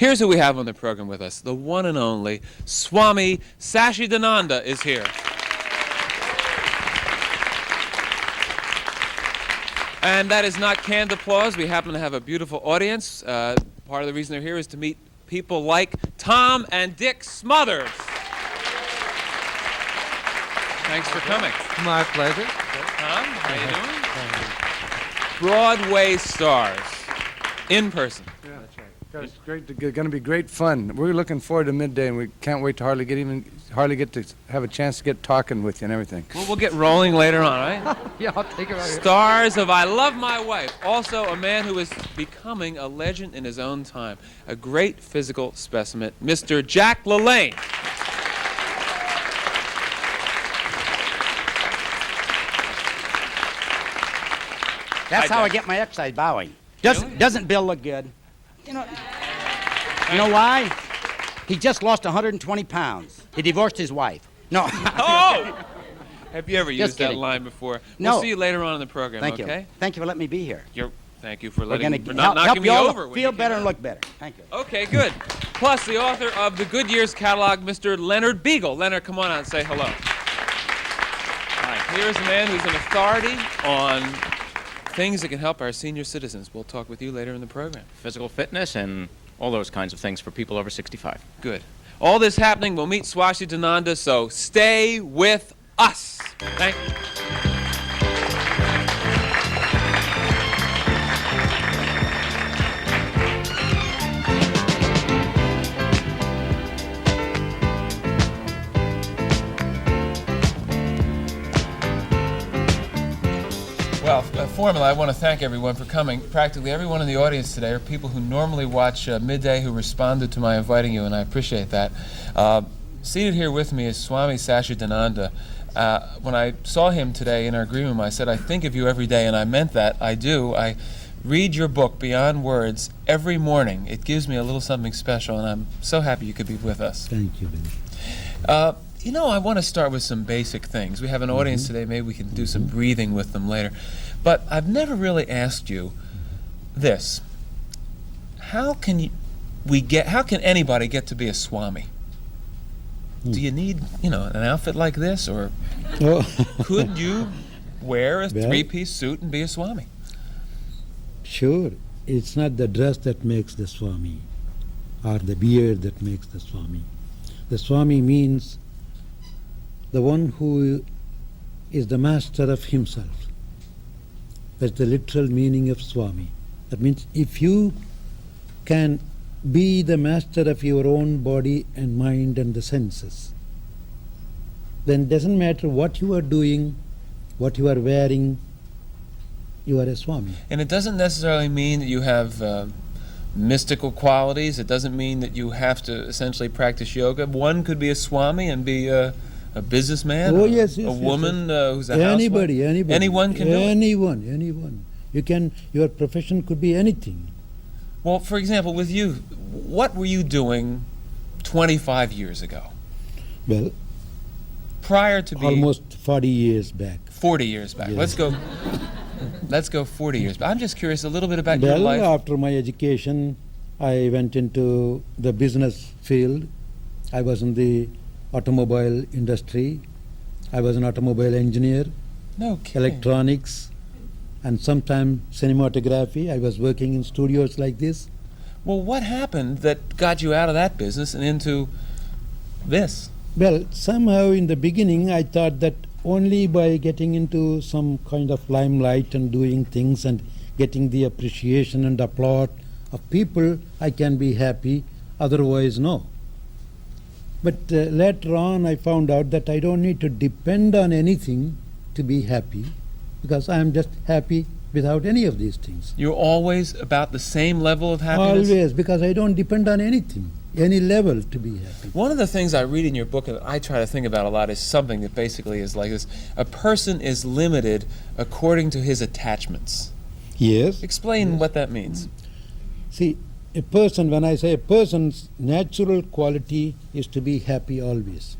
Here's who we have on the program with us. The one and only Swami Satchidananda is here. And that is not canned applause. We happen to have a beautiful audience. Part of the reason they're here is to meet people like Tom and Dick Smothers. Thanks for coming. My pleasure. Tom, how you doing? Broadway stars, in person. Yeah, that's right. It's going to be great fun. We're looking forward to Midday, and we can't wait to hardly get to have a chance to get talking with you and everything. Well, we'll get rolling later on, right? Yeah, I'll take it right here. Stars of I Love My Wife. Also a man who is becoming a legend in his own time. A great physical specimen, Mr. Jack LaLanne. That's how I get my exercise, bowing. Doesn't Bill look good? You know why? He just lost 120 pounds. He divorced his wife. No. Oh! Have you ever used that kidding. line before? No. We'll see you later on in the program, Thank okay? you. Thank you for letting me be here. Thank you for We're going to not knocking help me you all over. when feel you better came and out. look better. Thank you. Okay, good. Plus the author of the Good Years catalog, Mr. Leonard Beagle. Leonard, come on out and say hello. Hi. Here's a man who's an authority on things that can help our senior citizens. We'll talk with you later in the program. Physical fitness and all those kinds of things for people over 65. Good. All this happening, we'll meet Satchidananda, so stay with us. Thank you. Well, formally, I want to thank everyone for coming. Practically everyone in the audience today are people who normally watch Midday who responded to my inviting you, and I appreciate that. Seated here with me is Swami Satchidananda. When I saw him today in our green room, I said, I think of you every day, and I meant that. I do. I read your book, Beyond Words, every morning. It gives me a little something special, and I'm so happy you could be with us. Thank you, Billy. You know, I want to start with some basic things. We have an audience today. Maybe we can do some breathing with them later. But I've never really asked you this. How can anybody get to be a Swami? Do you need, an outfit like this, or could you wear a three-piece suit and be a Swami? Sure. It's not the dress that makes the Swami or the beard that makes the Swami. The Swami means the one who is the master of himself. That's the literal meaning of Swami. That means if you can be the master of your own body and mind and the senses, then it doesn't matter what you are doing, what you are wearing, you are a Swami. And it doesn't necessarily mean that you have mystical qualities. It doesn't mean that you have to essentially practice yoga. One could be a Swami and be a businessman, Oh, or yes, a yes, woman who's a anybody, housewife. anybody. Anyone can do it. Anyone. Your profession could be anything. Well, for example, with you, what were you doing 25 years ago? Well, Prior to being almost 40 years back. 40 years back. Yes. Let's go 40 years back. I'm just curious a little bit about your Well, life. after my education, I went into the business field. I was in the automobile industry. I was an automobile engineer, No kidding. electronics, and sometimes cinematography. I was working in studios like this. Well, what happened that got you out of that business and into this? Well, somehow in the beginning I thought that only by getting into some kind of limelight and doing things and getting the appreciation and applause of people, I can be happy, otherwise no. But later on I found out that I don't need to depend on anything to be happy, because I am just happy without any of these things. You're always about the same level of happiness? Always, because I don't depend on anything, any level to be happy. One of the things I read in your book that I try to think about a lot is something that basically is like this. A person is limited according to his attachments. Yes. Explain what that means. See, a person, when I say a person's natural quality is to be happy always.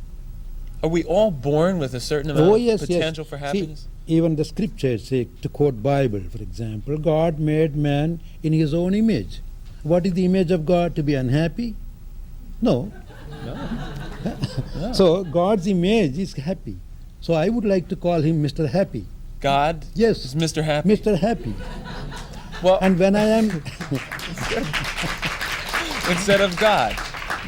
Are we all born with a certain amount of potential for happiness? See, even the scriptures say, to quote Bible, for example, God made man in his own image. What is the image of God? To be unhappy? No. No. So God's image is happy. So I would like to call him Mr. Happy. God Yes. is Mr. Happy. Mr. Happy. Well, And when I am instead of God.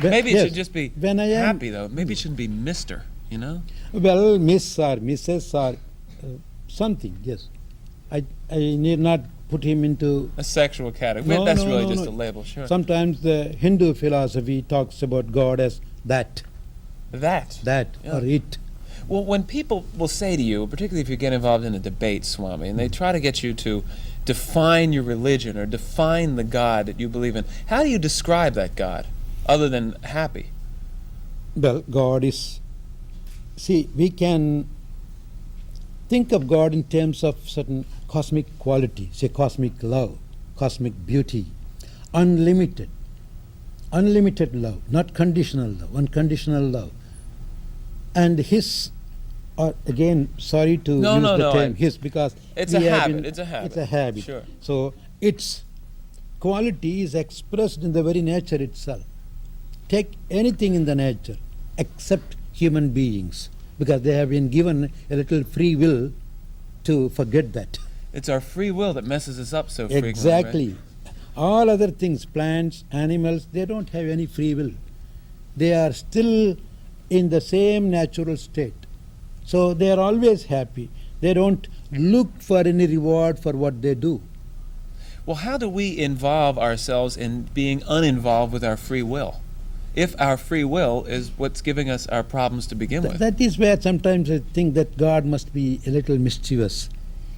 Maybe it yes, should just be when I am happy, though. Maybe it shouldn't be Mr., you know? well, Miss or Mrs. or something, yes. I need not put him into. A sexual category. No, That's no, really no, just no. a label, sure. Sometimes the Hindu philosophy talks about God as that, That. Yeah. or it. Well, when people will say to you, particularly if you get involved in a debate, Swami, and they try to get you to define your religion or define the God that you believe in, how do you describe that God other than happy? Well, God is. See, we can think of God in terms of certain cosmic quality, say cosmic love, cosmic beauty, unlimited love, not conditional love, unconditional love. And his, or again, sorry to No, use no, the no, term I- his, because It's we a have habit. been- It's a habit. It's a habit. Sure. So its quality is expressed in the very nature itself. Take anything in the nature except human beings, because they have been given a little free will to forget that. It's our free will that messes us up so frequently. Exactly. Right? All other things, plants, animals, they don't have any free will. They are still in the same natural state. So they are always happy. They don't look for any reward for what they do. Well, how do we involve ourselves in being uninvolved with our free will? If our free will is what's giving us our problems to begin with. That is where sometimes I think that God must be a little mischievous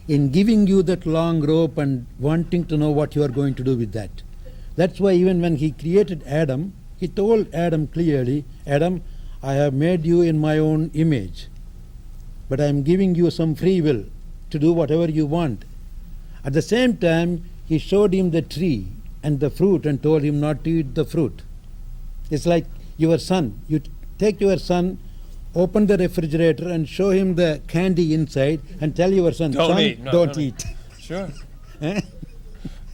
in giving you that long rope and wanting to know what you are going to do with that. That's why even when he created Adam, he told Adam clearly, Adam, I have made you in my own image, but I am giving you some free will to do whatever you want. At the same time, he showed him the tree and the fruit and told him not to eat the fruit. It's like your son. You take your son, open the refrigerator and show him the candy inside and tell your son, Don't son, eat. No, don't don't eat. Sure. Eh?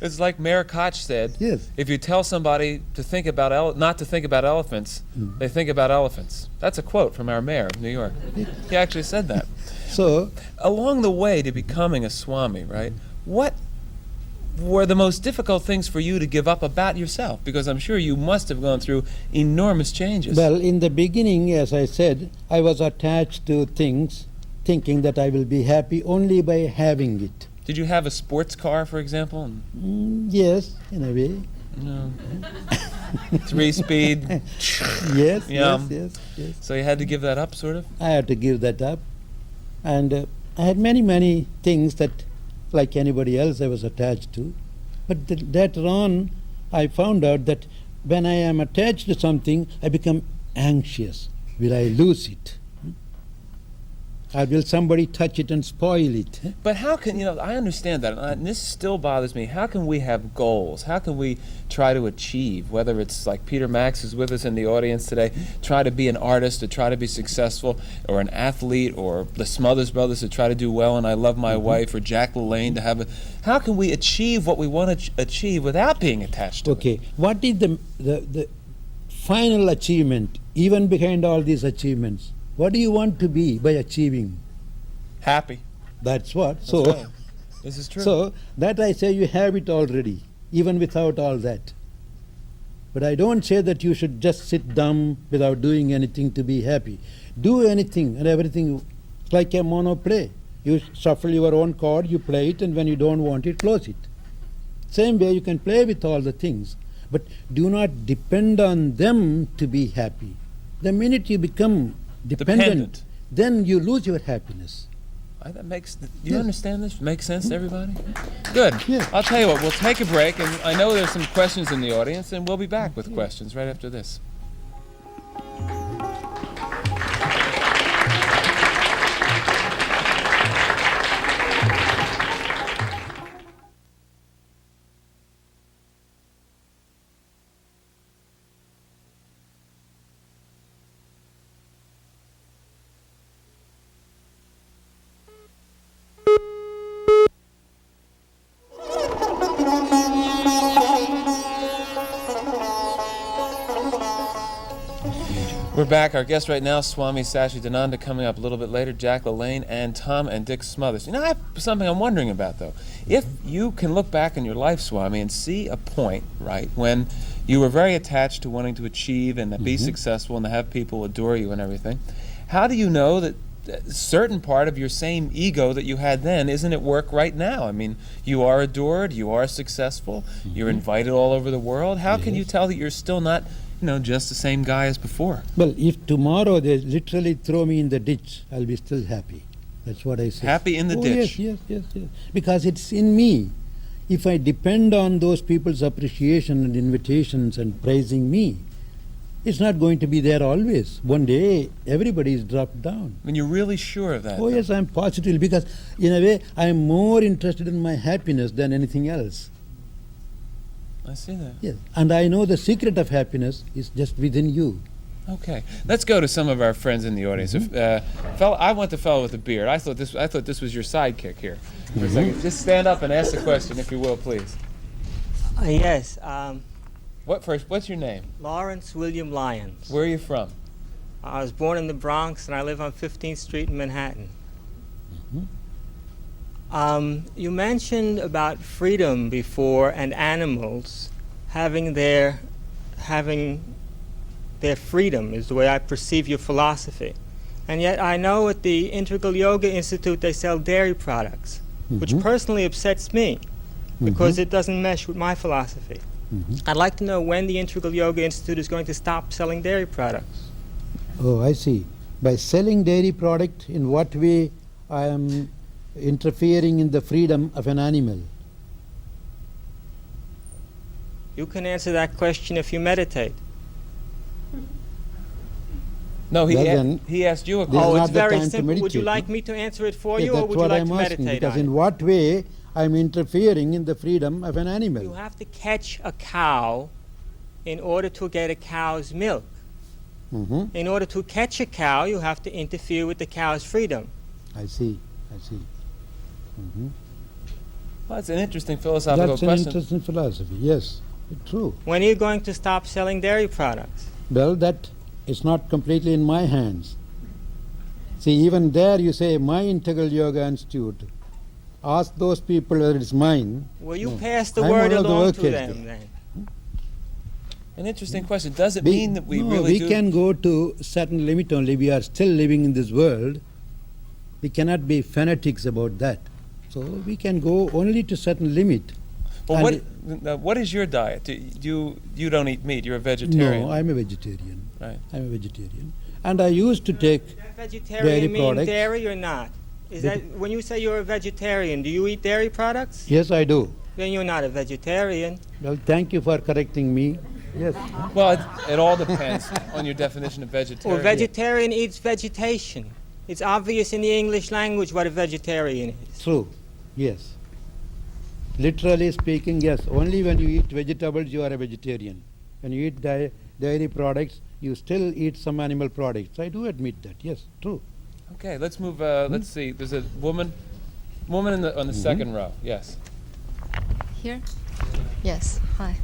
It's like Mayor Koch said. Yes. If you tell somebody to think about not to think about elephants, they think about elephants. That's a quote from our mayor of New York. He actually said that. So, Along the way to becoming a Swami, right? What were the most difficult things for you to give up about yourself? Because I'm sure you must have gone through enormous changes. well, in the beginning, as I said, I was attached to things, thinking that I will be happy only by having it. Did you have a sports car, for example? Yes, in a way. No. 3-speed. Yes, Yeah. yes. So you had to give that up, sort of? I had to give that up. And I had many things that, like anybody else, I was attached to. But later on, I found out that when I am attached to something, I become anxious. Will I lose it? Or will somebody touch it and spoil it? But how can, I understand that, and this still bothers me. How can we have goals? How can we try to achieve, whether it's like Peter Max is with us in the audience today, try to be an artist, to try to be successful, or an athlete, or the Smothers Brothers to try to do well, and I Love My Wife, or Jack LaLanne to have a... How can we achieve what we want to achieve without being attached to it? Okay, what is the final achievement, even behind all these achievements? What do you want to be by achieving? Happy. That's what. That's So, right. This is true. so that I say you have it already, even without all that. But I don't say that you should just sit dumb without doing anything to be happy. Do anything and everything, like a monoplay. You shuffle your own chord, you play it, and when you don't want it, close it. Same way you can play with all the things, but do not depend on them to be happy. The minute you become dependent, then you lose your happiness. That makes. Do you Yes. understand this? Makes sense to everybody? Good. Yeah. I'll tell you what. We'll take a break, and I know there's some questions in the audience, and we'll be back with questions right after this. We're back. Our guest right now, Swami Satchidananda, coming up a little bit later, Jack LaLanne, and Tom and Dick Smothers. You know, I have something I'm wondering about, though. If you can look back in your life, Swami, and see a point, right, when you were very attached to wanting to achieve and to be successful and to have people adore you and everything, how do you know that a certain part of your same ego that you had then isn't at work right now? I mean, you are adored, you are successful, you're invited all over the world. How can you tell that you're still not, you know, just the same guy as before? Well, if tomorrow they literally throw me in the ditch, I'll be still happy. That's what I say. Happy in the ditch? Yes. Because it's in me. If I depend on those people's appreciation and invitations and praising me, it's not going to be there always. One day, everybody is dropped down. I mean, you're really sure of that? Oh, though? yes, I'm positive, because in a way, I'm more interested in my happiness than anything else. I see that. Yes, and I know the secret of happiness is just within you. Okay, let's go to some of our friends in the audience. I want the fellow with the beard. I thought this was your sidekick here. For a second, just stand up and ask the question, if you will, please. Yes, What's your name? Lawrence William Lyons. Where are you from? I was born in the Bronx and I live on 15th Street in Manhattan. You mentioned about freedom before and animals having their freedom is the way I perceive your philosophy. And yet I know at the Integral Yoga Institute they sell dairy products, which personally upsets me because it doesn't mesh with my philosophy. I'd like to know when the Integral Yoga Institute is going to stop selling dairy products. Oh, I see. By selling dairy product, in what way I am interfering in the freedom of an animal? You can answer that question if you meditate. No, Well, then, he asked you a This question. is Oh, not it's the very time to simple. Would you meditate, like no? me to answer it for Yeah, you, or that's would you what like I'm to asking, meditate because on in it? what way I'm interfering in the freedom of an animal? You have to catch a cow in order to get a cow's milk. In order to catch a cow, you have to interfere with the cow's freedom. I see. Well, that's an interesting philosophical That's an question. interesting philosophy, yes, true. When are you going to stop selling dairy products? Well, that is not completely in my hands. See, even there you say, my Integral Yoga Institute. Ask those people whether it's mine. Well, you No. pass the I'm word one of the along to workers them there. then. An interesting question. Does it mean that we no, really we do? can go to certain limit only. We are still living in this world. We cannot be fanatics about that. So we can go only to certain limit. Well, And what is your diet? You don't eat meat. You're a vegetarian. No, I'm a vegetarian. Right. I'm a vegetarian. And I used to take Does that dairy vegetarian mean products. dairy or not? Is that when you say you're a vegetarian, do you eat dairy products? Yes, I do. Then you're not a vegetarian. Well, thank you for correcting me. Yes. Well, it all depends on your definition of vegetarian. Well, vegetarian eats vegetation. It's obvious in the English language what a vegetarian is. True. Yes. Literally speaking, yes. Only when you eat vegetables, you are a vegetarian. When you eat dairy products, you still eat some animal products. I do admit that. Yes, true. Okay, let's move. Let's see. There's a woman on the second row. Yes. Here? Yes, hi.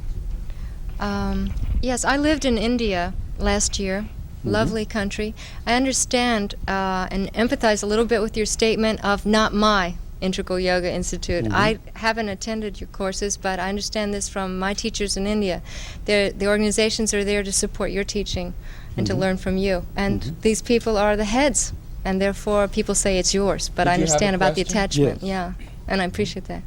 Yes, I lived in India last year. Lovely country. I understand and empathize a little bit with your statement of not my Integral Yoga Institute. I haven't attended your courses, but I understand this from my teachers in India. The organizations are there to support your teaching and to learn from you. And these people are the heads, and therefore people say it's yours. But Did I you have a understand about the question? attachment. Yes. Yeah. And I appreciate that.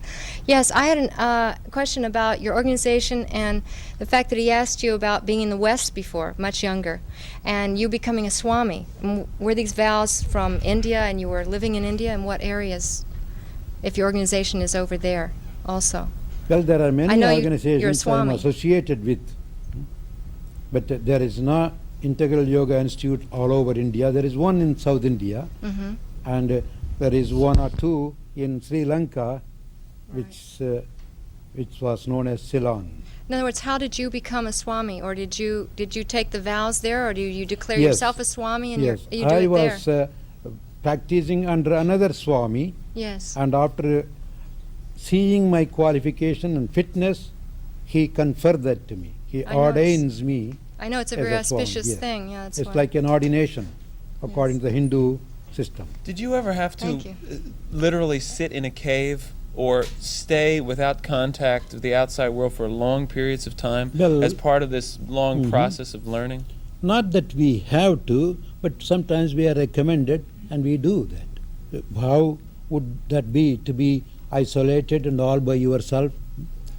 Yes, I had a question about your organization and the fact that he asked you about being in the West before, much younger, and you becoming a Swami. Were these vows from India, and you were living in India? In what areas, if your organization is over there also? Well, there are I many know you're a organizations I'm Swami. associated with. But there is no Integral Yoga Institute all over India. There is one in South India, and there is one or two in Sri Lanka, which was known as Ceylon. In other words, how did you become a Swami, or did you take the vows there, or do you declare Yes. yourself a Swami and Yes, you do I it was there? practicing under another Swami, Yes. and after seeing my qualification and fitness, he conferred that to me. He I noticed. ordains me I know it's a as very a Swami, auspicious yes. thing. Yeah, that's It's why. like an ordination, according Yes. to the Hindu system. Did you ever have to Thank you. literally sit in a cave or stay without contact with the outside world for long periods of time Well, as part of this long Mhm. process of learning? Not that we have to, but sometimes we are recommended and we do that. How would that be, to be isolated and all by yourself?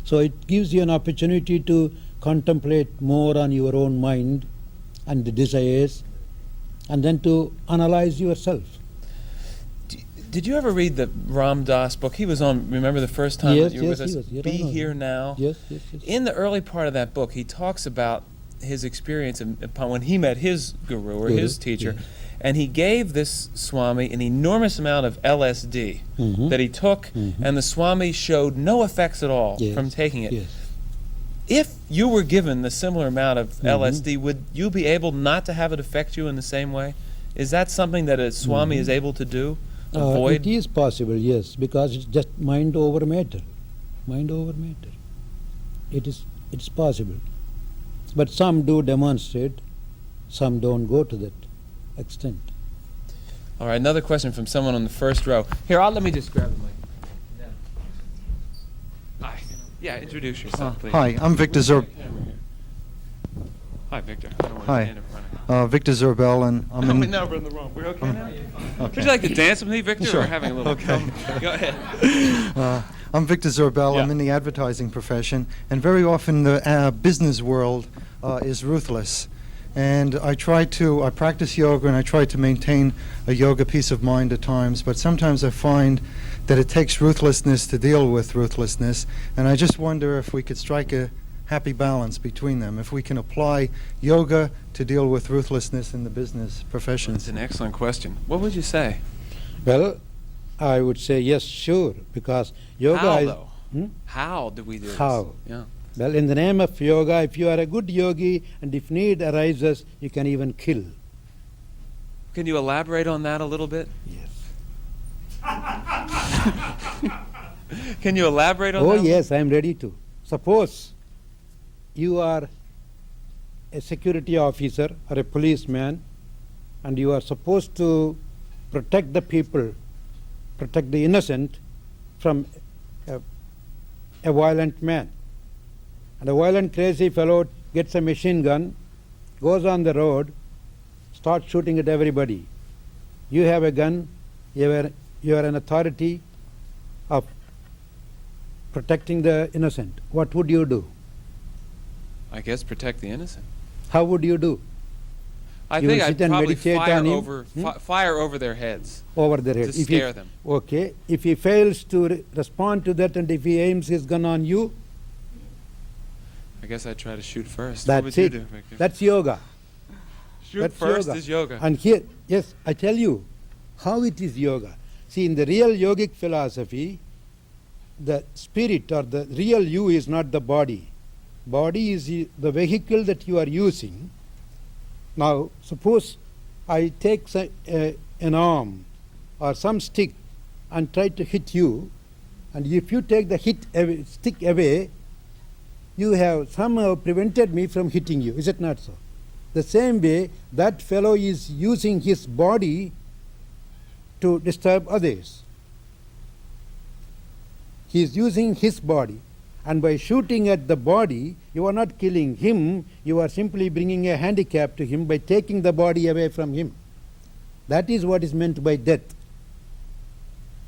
So it gives you an opportunity to contemplate more on your own mind and the desires, and then to analyze yourself. Did you ever read the Ram Dass book? He was on, remember the first time Yes, that you were yes, with us? he was. Yeah, Be I know. Here Now. Yes, yes, yes. In the early part of that book, he talks about his experience upon when he met his guru or his teacher, yes. and he gave this Swami an enormous amount of LSD Mhm. that he took, and the Swami showed no effects at all Yes, from taking it. Yes. If you were given the similar amount of Mm-hmm. LSD, would you be able not to have it affect you in the same way? Is that something that a Swami is able to do? Avoid? It is possible, yes, because it's just mind over matter. Mind over matter. It's possible. But some do demonstrate, some don't go to that extent. All right, another question from someone on the first row. Here, let me just grab the mic. Hi. Yeah, introduce yourself, please. Hi, I'm Victor Zerb. Hi, Victor. I don't want Hi. to stand in front of Victor Zerbel, and I'm you. in. No, we're in the wrong. We're okay now? Would Okay. you like to dance with me, Victor? Sure. We're having a little Okay. Go ahead. I'm Victor Zerbel. Yeah. I'm in the advertising profession, and very often the business world is ruthless. And I practice yoga, and I try to maintain a yoga peace of mind at times. But sometimes I find that it takes ruthlessness to deal with ruthlessness, and I just wonder if we could strike a happy balance between them. If we can apply yoga to deal with ruthlessness in the business That's professions. an excellent question. What would you say? Well, I would say yes, sure, because yoga How, is... though? Hmm? How do we do this? How? Yeah. Well, in the name of yoga, if you are a good yogi and if need arises, you can even kill. Can you elaborate on that a little bit? Yes. Can you elaborate on that? Oh, a little? yes, I am ready to. Suppose you are a security officer or a policeman and you are supposed to protect the people, protect the innocent from a violent man. And a violent, crazy fellow gets a machine gun, goes on the road, starts shooting at everybody. You have a gun, you are an authority of protecting the innocent. What would you do? I guess protect the innocent. How would you do? I You think will I'd sit and probably meditate fire on him? over, fire over their heads Over their head. to scare them. Okay. If he fails to respond to that and if he aims his gun on you, I guess I'd try to shoot first. that's what would you it. do, Victor? That's yoga. Shoot that's first yoga. is yoga. And here, yes, I tell you how it is yoga. See, in the real yogic philosophy, the spirit or the real you is not the body. Body is the vehicle that you are using. Now, suppose I take an arm or some stick and try to hit you, and if you take the stick away, you have somehow prevented me from hitting you. Is it not so? The same way, that fellow is using his body to disturb others. He is using his body. And by shooting at the body, you are not killing him, you are simply bringing a handicap to him by taking the body away from him. That is what is meant by death.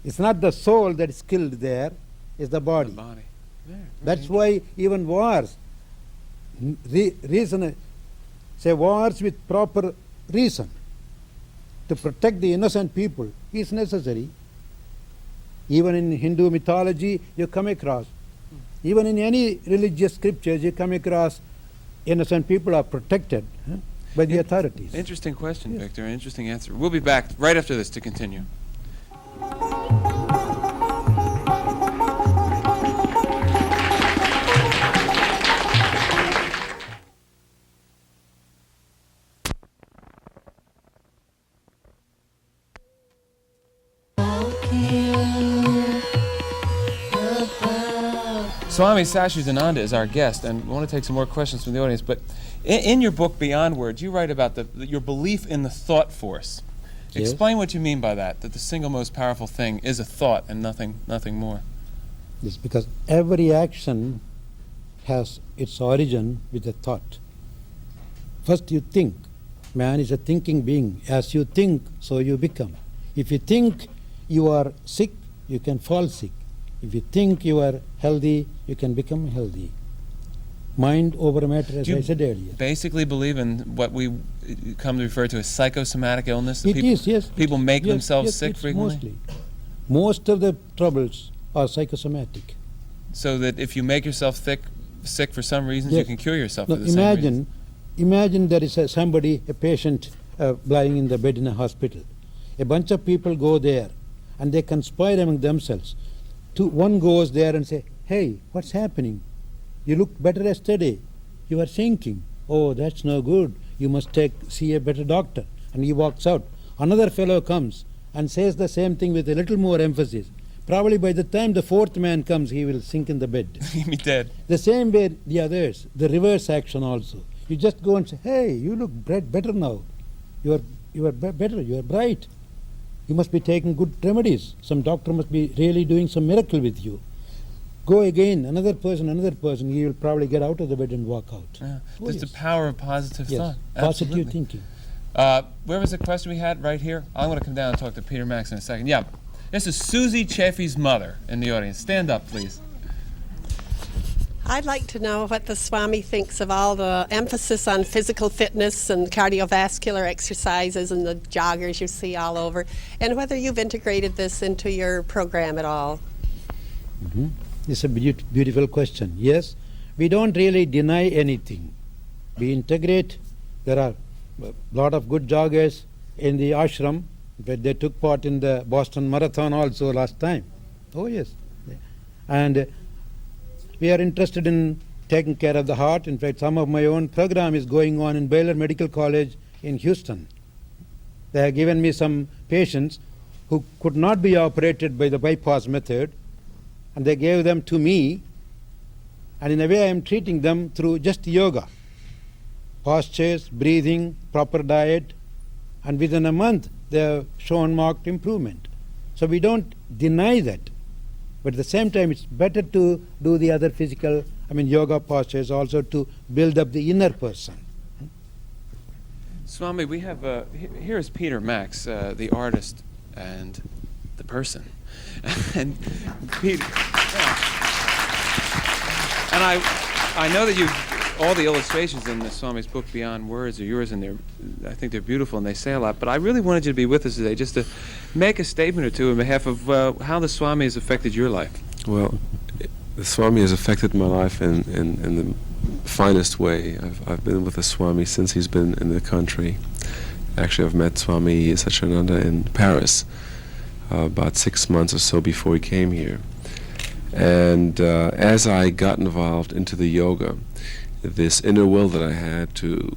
It's not the soul that is killed there, it's the body. The body. There, That's why even wars, say wars with proper reason, to protect the innocent people is necessary. Even in Hindu mythology, you come across, even in any religious scriptures, you come across innocent people are protected by the authorities. Interesting question, Victor. Interesting answer. We'll be back right after this to continue. Swami Satchidananda is our guest, and we want to take some more questions from the audience. But in your book, Beyond Words, you write about your belief in the thought force. Yes. Explain what you mean by that the single most powerful thing is a thought and nothing more. It's because every action has its origin with a thought. First you think. Man is a thinking being. As you think, so you become. If you think you are sick, you can fall sick. If you think you are healthy, you can become healthy. Mind over matter, as Do you I said earlier. basically believe in what we come to refer to as psychosomatic illness? It is, yes. People make Yes, themselves yes, sick it's frequently? Mostly. Most of the troubles are psychosomatic. So that if you make yourself sick for some reasons, you Yes. can cure yourself Now for the same reasons. imagine there is a patient lying in the bed in a hospital. A bunch of people go there and they conspire among themselves. One goes there and say, "Hey, what's happening? You look better yesterday. You are sinking. Oh, that's no good. You must see a better doctor." And he walks out. Another fellow comes and says the same thing with a little more emphasis. Probably by the time the fourth man comes, he will sink in the bed. He'd be dead. The same way the others, the reverse action also. You just go and say, "Hey, you look better now. You are better. You are bright. You must be taking good remedies. Some doctor must be really doing some miracle with you." Go again, another person, he will probably get out of the bed and walk out. Yeah. Oh, There's yes. the power of positive Yes, thought. positive Absolutely. thinking. Where was the question we had? Right here? I'm going to come down and talk to Peter Max in a second. Yeah. This is Susie Chaffee's mother in the audience. Stand up, please. I'd like to know what the Swami thinks of all the emphasis on physical fitness and cardiovascular exercises and the joggers you see all over, and whether you've integrated this into your program at all. Mm-hmm. It's a beautiful question. Yes, we don't really deny anything. We integrate. There are a lot of good joggers in the ashram, but they took part in the Boston Marathon also last time. Oh yes. And we are interested in taking care of the heart. In fact, some of my own program is going on in Baylor Medical College in Houston. They have given me some patients who could not be operated by the bypass method, and they gave them to me, and in a way I am treating them through just yoga. Postures, breathing, proper diet, and within a month they have shown marked improvement. So we don't deny that. But at the same time, it's better to do the other physical, yoga postures also to build up the inner person. Swami, we have, here is Peter Max, the artist and the person. And Peter, and I know that all the illustrations in the Swami's book, Beyond Words, are yours, and I think they're beautiful and they say a lot. But I really wanted you to be with us today just to make a statement or two on behalf of how the Swami has affected your life. Well, the Swami has affected my life in the finest way. I've been with the Swami since he's been in the country. Actually, I've met Swami Satchidananda in Paris about 6 months or so before he came here. And as I got involved into the yoga, this inner will that I had to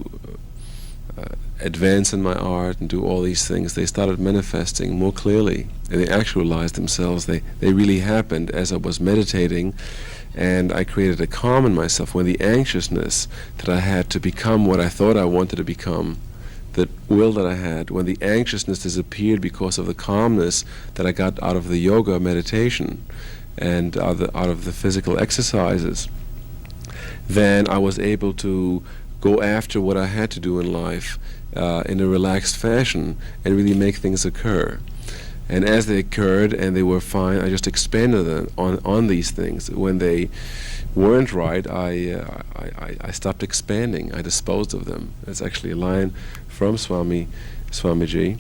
advance in my art and do all these things, they started manifesting more clearly, and they actualized themselves. They really happened as I was meditating, and I created a calm in myself when the anxiousness that I had to become what I thought I wanted to become, the will that I had, when the anxiousness disappeared because of the calmness that I got out of the yoga meditation and out of the physical exercises, then I was able to go after what I had to do in life in a relaxed fashion and really make things occur. And as they occurred and they were fine, I just expanded them on these things. When they weren't right, I stopped expanding. I disposed of them. It's actually a line from Swamiji.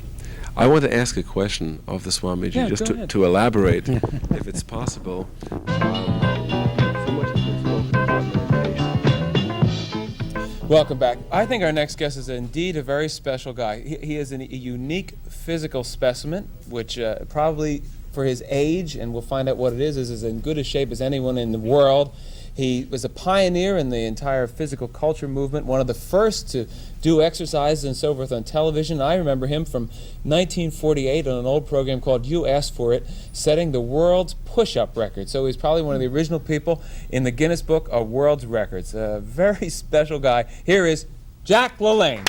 I want to ask a question of the Swamiji, Yeah, just go ahead. to elaborate, if it's possible. So much has been spoken about meditation. Welcome back. I think our next guest is indeed a very special guy. He is a unique physical specimen, which probably for his age, and we'll find out what it is in good a shape as anyone in the world. He was a pioneer in the entire physical culture movement, one of the first to do exercises and so forth on television. I remember him from 1948 on an old program called You Asked For It, setting the world's push-up record. So he's probably one of the original people in the Guinness Book of World Records. A very special guy. Here is Jack LaLanne.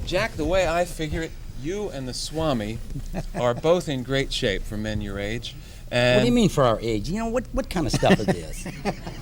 Jack, the way I figure it, you and the Swami are both in great shape for men your age. And What do you mean for our age? You know, what kind of stuff is this?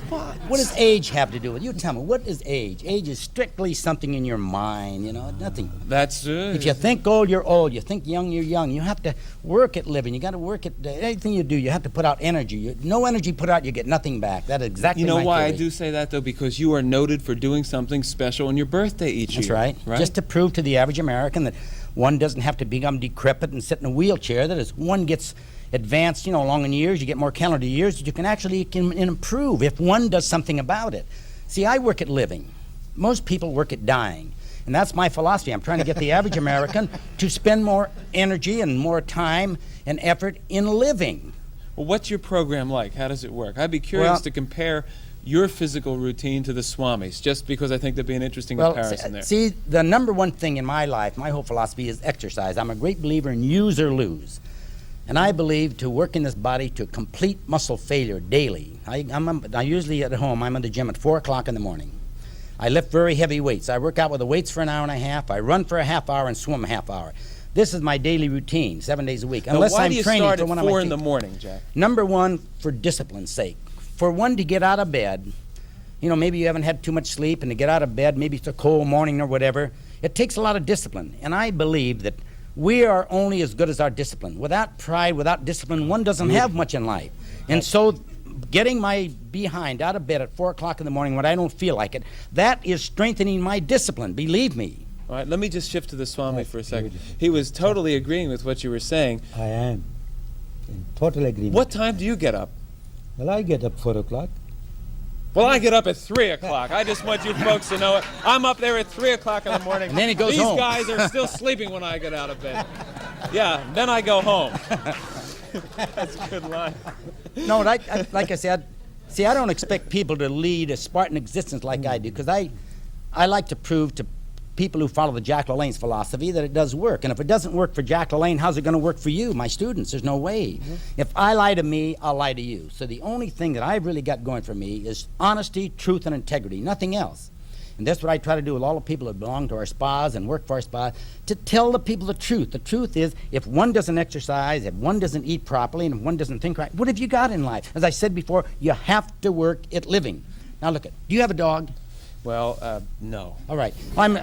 What does age have to do with it? You tell me, what is age? Age is strictly something in your mind, you know, nothing. That's If you think old, you're old. You think young, you're young. You have to work at living. You got to work at anything you do. You have to put out energy. No energy put out, you get nothing back. That is exactly You know my why I theory. do say that, though? Because you are noted for doing something special on your birthday each That's year. right. Just to prove to the average American that one doesn't have to become decrepit and sit in a wheelchair. That as one gets advanced, you know, along in years, you get more calendar years, you can actually improve if one does something about it. See, I work at living. Most people work at dying. And that's my philosophy. I'm trying to get the average American to spend more energy and more time and effort in living. Well, what's your program like? How does it work? I'd be curious to compare your physical routine to the Swami's, just because I think there'd be an interesting comparison there. See, the number one thing in my life, my whole philosophy is exercise. I'm a great believer in use or lose. And I believe to work in this body to complete muscle failure daily. I usually at home, I'm in the gym at 4 o'clock in the morning. I lift very heavy weights. I work out with the weights for an hour and a half. I run for a half hour and swim a half hour. This is my daily routine, 7 days a week. Unless why I'm do you training start for at one 4 of in my the morning, Jack? Number one, for discipline's sake. For one to get out of bed, you know, maybe you haven't had too much sleep, and to get out of bed, maybe it's a cold morning or whatever, it takes a lot of discipline. And I believe that we are only as good as our discipline. Without pride, without discipline, one doesn't have much in life. And so getting my behind out of bed at 4 o'clock in the morning when I don't feel like it, that is strengthening my discipline, believe me. All right, let me just shift to the Swami for a second. He was totally agreeing with what you were saying. I am in total agreement. What time do you get up? Well, I get up 4 o'clock. Well, I get up at 3 o'clock. I just want you folks to know it. I'm up there at 3 o'clock in the morning. And then he goes These home. guys are still sleeping when I get out of bed. Yeah, then I go home. That's a good line. No, like I said, see, I don't expect people to lead a Spartan existence like I do, because I like to prove to people who follow the Jack LaLanne's philosophy that it does work. And if it doesn't work for Jack LaLanne, how's it going to work for you, my students? There's no way. If I lie to me, I'll lie to you. So the only thing that I've really got going for me is honesty, truth, and integrity, nothing else. And that's what I try to do with all the people that belong to our spas and work for our spas, to tell the people the truth. The truth is, if one doesn't exercise, if one doesn't eat properly, and if one doesn't think right, what have you got in life? As I said before, you have to work at living. Now look, do you have a dog? Well, no. All right.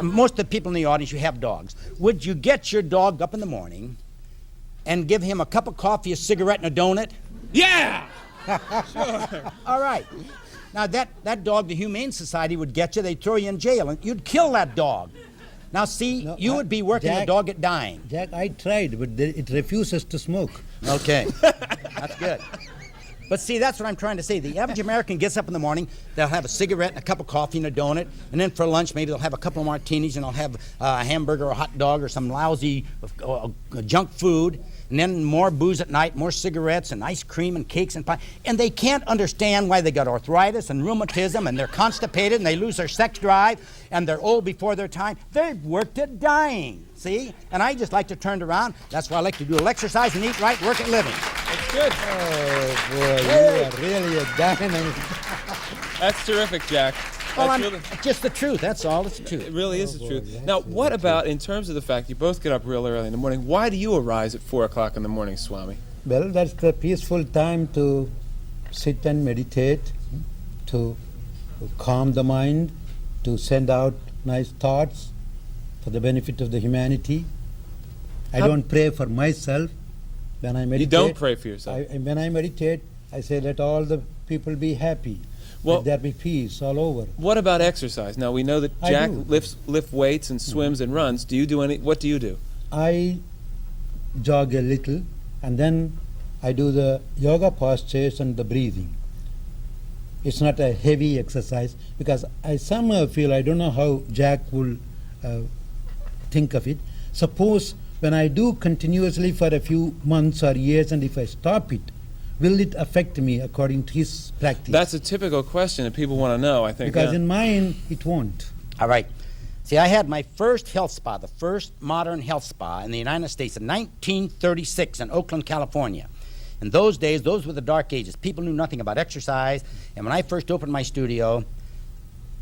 Most of the people in the audience, you have dogs. Would you get your dog up in the morning and give him a cup of coffee, a cigarette, and a donut? Yeah! All right. Now, that dog, the Humane Society would get you. They'd throw you in jail, and you'd kill that dog. Now, see, No, you would be working the dog at dying. Jack, I tried, but it refuses to smoke. Okay. That's good. But see, that's what I'm trying to say. The average American gets up in the morning, they'll have a cigarette and a cup of coffee and a donut, and then for lunch maybe they'll have a couple of martinis and they'll have a hamburger or a hot dog or some lousy junk food, and then more booze at night, more cigarettes and ice cream and cakes and pie. And they can't understand why they got arthritis and rheumatism and they're constipated and they lose their sex drive and they're old before their time. They've worked at dying, see? And I just like to turn it around. That's why I like to do a little exercise and eat right, work at living. That's good. Oh, boy, you are really a dynamite. That's terrific, Jack. Well, That's it's just the truth, that's all. It's the truth. It really is the truth. Now, what about, in terms of the fact you both get up real early in the morning, why do you arise at 4 o'clock in the morning, Swami? Well, that's the peaceful time to sit and meditate, to calm the mind, to send out nice thoughts for the benefit of the humanity. I don't pray for myself when I meditate. You don't pray for yourself? When I meditate, I say, let all the people be happy. Well, let there be peace all over. What about exercise? Now, we know that I Jack do. lifts weights and swims and runs. Do you do any? What do you do? I jog a little, and then I do the yoga postures and the breathing. It's not a heavy exercise, because I somehow feel, I don't know how Jack will think of it. Suppose when I do continuously for a few months or years, and if I stop it, will it affect me according to his practice? That's a typical question that people want to know, I think. Because yeah. in mine, it won't. All right. See, I had my first health spa, the first modern health spa in the United States in 1936 in Oakland, California. In those days, those were the dark ages. People knew nothing about exercise. And when I first opened my studio,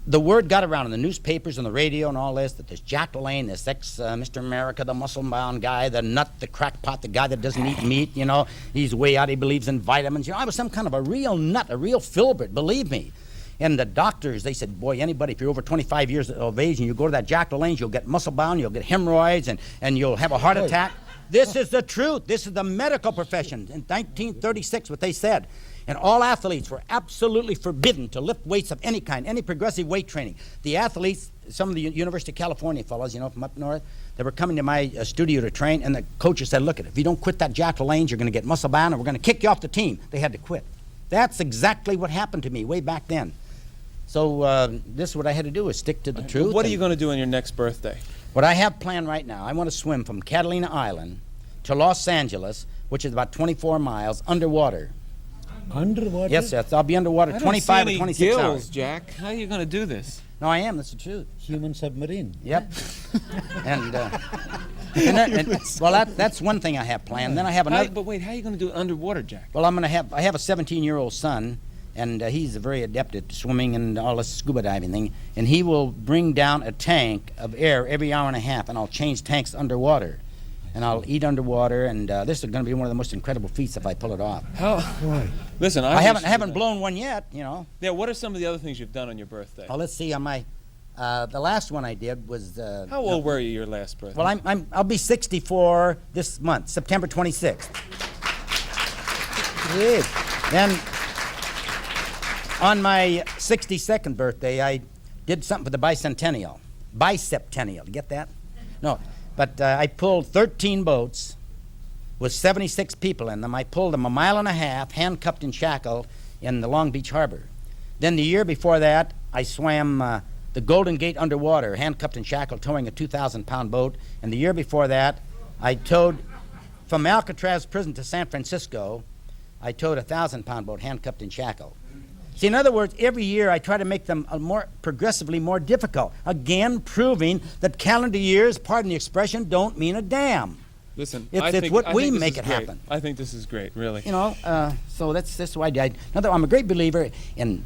the word got around in the newspapers and the radio and all this that this Jack LaLanne, this Mr. America, the muscle-bound guy, the nut, the crackpot, the guy that doesn't eat meat, you know, he's way out, he believes in vitamins. You know, I was some kind of a real nut, a real filbert, believe me. And the doctors, they said, boy, anybody, if you're over 25 years of age and you go to that Jack LaLanne's, you'll get muscle-bound, you'll get hemorrhoids, and you'll have a heart attack. This is the truth. This is the medical profession. In 1936, what they said. And all athletes were absolutely forbidden to lift weights of any kind, any progressive weight training. The athletes, some of the University of California fellows, you know, from up north, they were coming to my studio to train, and the coaches said, look, if you don't quit that Jack LaLanne's, you're going to get muscle bound, and we're going to kick you off the team. They had to quit. That's exactly what happened to me way back then. So this is what I had to do, is stick to the truth. What are you going to do on your next birthday? What I have planned right now, I want to swim from Catalina Island to Los Angeles, which is about 24 miles underwater. Underwater? Yes, yes. I'll be underwater 25 or 26 gills, hours. Jack. How are you going to do this? No, I am. That's the truth. Human submarine. Yep. and well, that's one thing I have planned. Then I have another. But wait, how are you going to do it underwater, Jack? Well, I have a 17-year-old son, and he's very adept at swimming and all this scuba diving thing. And he will bring down a tank of air every hour and a half, and I'll change tanks underwater. And I'll eat underwater, and this is going to be one of the most incredible feats if I pull it off. How? Why? Listen, I haven't blown one yet, you know. Yeah. What are some of the other things you've done on your birthday? Well, let's see. On my the last one I did was. How old were you your last birthday? Well, I'll be 64 this month, September 26th. Then on my 62nd birthday, I did something for the bicentennial. Bicentennial. Get that? No. But I pulled 13 boats with 76 people in them. I pulled them a mile and a half, handcuffed and shackled, in the Long Beach Harbor. Then the year before that, I swam the Golden Gate underwater, handcuffed and shackled, towing a 2,000-pound boat. And the year before that, I towed from Alcatraz prison to San Francisco, I towed a 1,000-pound boat, handcuffed and shackled. See, in other words, every year I try to make them progressively more difficult. Again, proving that calendar years, pardon the expression, don't mean a damn. Listen, it's what we make it happen. I think this is great, really. You know, so that's why I did. I'm a great believer in,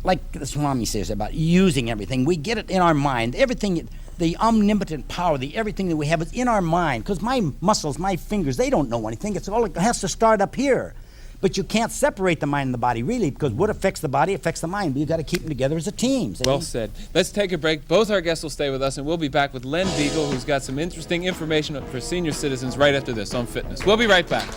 like the Swami says about using everything. We get it in our mind. Everything, the omnipotent power, everything that we have is in our mind. Because my muscles, my fingers, they don't know anything. It has to start up here. But you can't separate the mind and the body, really, because what affects the body affects the mind. But you've got to keep them together as a team. See? Well said. Let's take a break. Both our guests will stay with us, and we'll be back with Len Beagle, who's got some interesting information for senior citizens right after this on fitness. We'll be right back.